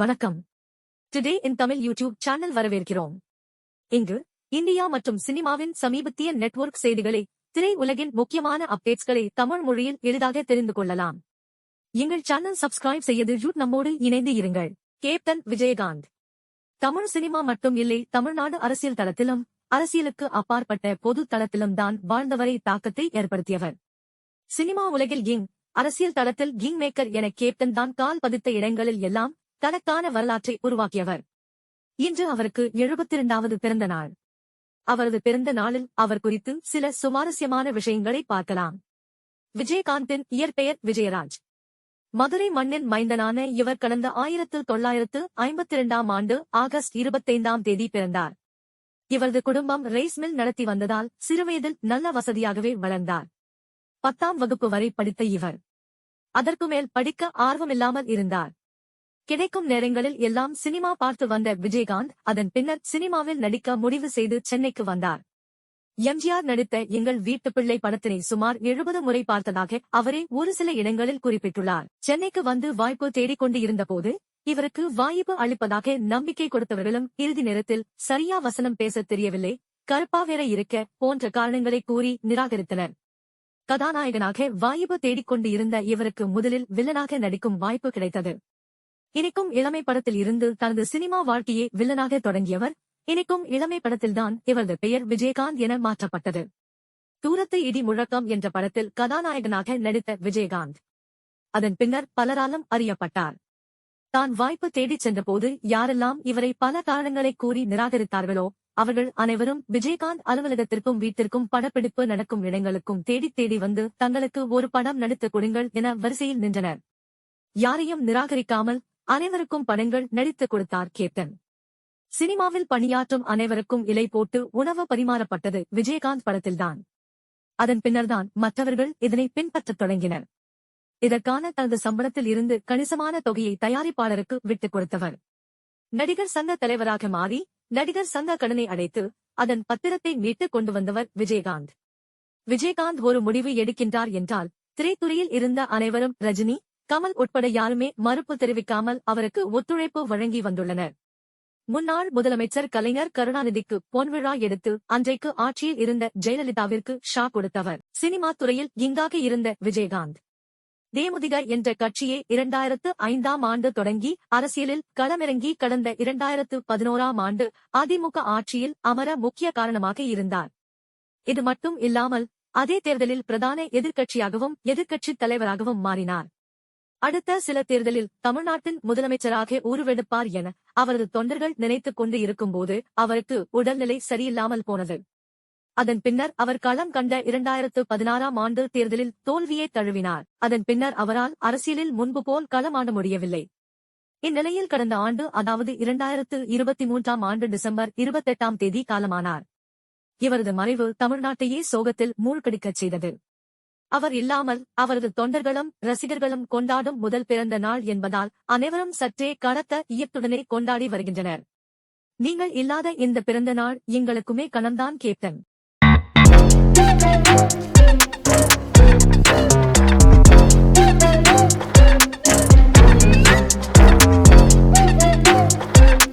வணக்கம். Today in Tamil YouTube channel வரவேற்கிறோம். இங்கு இந்தியா மற்றும் சினிமாவின் சமீபத்திய நெட்வொர்க் செய்திகளை, திரை உலகின் முக்கியமான அப்டேட்ஸ்களை தமிழ் மொழியில் எளிதாக தெரிந்து கொள்ளலாம். எங்கள் சேனல் சப்ஸ்கிரைப் செய்து நம்மோடு இணைந்து இருங்கள். கேப்டன் விஜயகாந்த் தமிழ் சினிமா மட்டும் இல்லை, தமிழ்நாடு அரசியல் தளத்திலும் அரசியலுக்கு அப்பாற்பட்ட பொது தளத்திலும் தான் வாழ்ந்தவரை தாக்கத்தை ஏற்படுத்தியவர். சினிமா உலகில் அரசியல் தளத்தில் கிங் மேக்கர் என கேப்டன் தான் கால் பதித்த இடங்களில் எல்லாம் தனக்கான வரலாற்றை உருவாக்கியவர். இன்று அவருக்கு 72வது பிறந்த நாள். அவரது பிறந்த நாளில் அவர் குறித்து சில சுவாரஸ்யமான விஷயங்களை பார்க்கலாம். விஜயகாந்தின் இயற்பெயர் விஜயராஜ். மதுரை மண்ணின் மைந்தனான இவர் கடந்த 1952ஆம் ஆண்டு ஆகஸ்ட் 25ஆம் தேதி பிறந்தார். இவரது குடும்பம் ரைஸ் மில் நடத்தி வந்ததால் சிறுவயதில் நல்ல வசதியாகவே வளர்ந்தார். 10ஆம் வகுப்பு வரை படித்த இவர் அதற்கு மேல் படிக்க ஆர்வமில்லாமல் இருந்தார். கிடைக்கும் நேரங்களில் எல்லாம் சினிமா பார்த்து வந்த விஜயகாந்த் அதன் பின்னர் சினிமாவில் நடிக்க முடிவு செய்து சென்னைக்கு வந்தார். எம்ஜிஆர் நடித்த எங்கள் வீட்டு பிள்ளை படத்தினை சுமார் 70 முறை பார்த்ததாக அவரே ஒரு சில இடங்களில் குறிப்பிட்டுள்ளார். சென்னைக்கு வந்து வாய்ப்பு தேடிக்கொண்டு இருந்தபோது இவருக்கு வாய்ப்பு அளிப்பதாக நம்பிக்கை கொடுத்தவர்களும் இறுதி நேரத்தில் சரியா வசனம் பேச தெரியவில்லை, கருப்பா வேற இருக்க போன்ற காரணங்களை கூறி நிராகரித்தனர். கதாநாயகனாக வாய்ப்பு தேடிக்கொண்டு இருந்த இவருக்கு முதலில் வில்லனாக நடிக்கும் வாய்ப்பு கிடைத்தது. இனிக்கும் இளமை படத்தில் இருந்து தனது சினிமா வாழ்க்கையை வில்லனாக தொடங்கியவர். இனிக்கும் இளமை படத்தில்தான் இவரது பெயர் விஜயகாந்த் என மாற்றப்பட்டது. தூரத்து இடி முழக்கம் என்ற படத்தில் கதாநாயகனாக நடித்த விஜயகாந்த் அதன் பின்னர் பலராலும் அறியப்பட்டார். தான் வாய்ப்பு தேடிச் சென்றபோது யாரெல்லாம் இவரை பல காரணங்களை கூறி நிராகரித்தார்களோ அவர்கள் அனைவரும் விஜயகாந்த் அலுவலகத்திற்கும் வீட்டிற்கும் படப்பிடிப்பு நடக்கும் இடங்களுக்கும் தேடித் தேடி வந்து தங்களுக்கு ஒரு படம் நடித்து கொடுங்கள் என வரிசையில் நின்றனர். யாரையும் நிராகரிக்காமல் அனைவருக்கும் படங்கள் நடித்துக் கொடுத்தார் கேப்டன். சினிமாவில் பணியாற்றும் அனைவருக்கும் இலை போட்டு உணவு பரிமாறப்பட்டது விஜயகாந்த் படத்தில்தான். அதன் பின்னர்தான் மற்றவர்கள் இதனை பின்பற்றத் தொடங்கினர். இதற்கான தனது சம்பளத்தில் இருந்து கணிசமான தொகையை தயாரிப்பாளருக்கு விட்டுக் கொடுத்தவர். நடிகர் சங்க தலைவராக மாறி நடிகர் சங்க கடனை அடைத்து அதன் பத்திரத்தை மீட்டுக் கொண்டு வந்தவர் விஜயகாந்த். விஜயகாந்த் ஒரு முடிவு எடுக்கின்றார் என்றால் திரைத்துறையில் இருந்த அனைவரும் ரஜினி, கமல் உட்பட யாருமே மறுப்பு தெரிவிக்காமல் அவருக்கு ஒத்துழைப்பு வழங்கி வந்துள்ளனர். முன்னாள் முதலமைச்சர் கலைஞர் கருணாநிதிக்கு பொன்விழா எடுத்து அன்றைக்கு ஆட்சியில் இருந்த ஜெயலலிதாவிற்கு ஷா கொடுத்தவர். சினிமா துறையில் கிங்காக இருந்த விஜயகாந்த் தேமுதிக என்ற கட்சியை 2005ஆம் ஆண்டு தொடங்கி அரசியலில் களமிறங்கி கடந்த 2011ஆம் ஆண்டு அதிமுக ஆட்சியில் அமர முக்கிய காரணமாக இருந்தார். இது மட்டும் இல்லாமல் அதே தேர்தலில் பிரதான எதிர்க்கட்சியாகவும் எதிர்க்கட்சித் தலைவராகவும் மாறினார். அடுத்த சில தேர்தலில் தமிழ்நாட்டின் முதலமைச்சராக உருவெடுப்பார் என அவரது தொண்டர்கள் நினைத்துக் கொண்டு இருக்கும்போது அவருக்கு உடல்நிலை சரியில்லாமல் போனது. அதன் பின்னர் அவர் களம் கண்ட 2016ஆம் ஆண்டு தேர்தலில் தோல்வியை தழுவினார். அதன் பின்னர் அவரால் அரசியலில் முன்பு போல் களமாட முடியவில்லை. இந்நிலையில் கடந்த ஆண்டு, அதாவது 2023ஆம் ஆண்டு டிசம்பர் 28ஆம் தேதி காலமானார். இவரது மறைவு தமிழ்நாட்டையே சோகத்தில் மூழ்கடிக்கச் செய்தது. அவர் இல்லாமல் அவரது தொண்டர்களும் ரசிகர்களும் கொண்டாடும் முதல் பிறந்த நாள் என்பதால் அனைவரும் சற்றே கனத்த ஈர்ப்புடனே கொண்டாடி வருகின்றனர். நீங்கள் இல்லாத இந்த பிறந்த நாள் எங்களுக்குமே கனம்தான் கேப்டன்.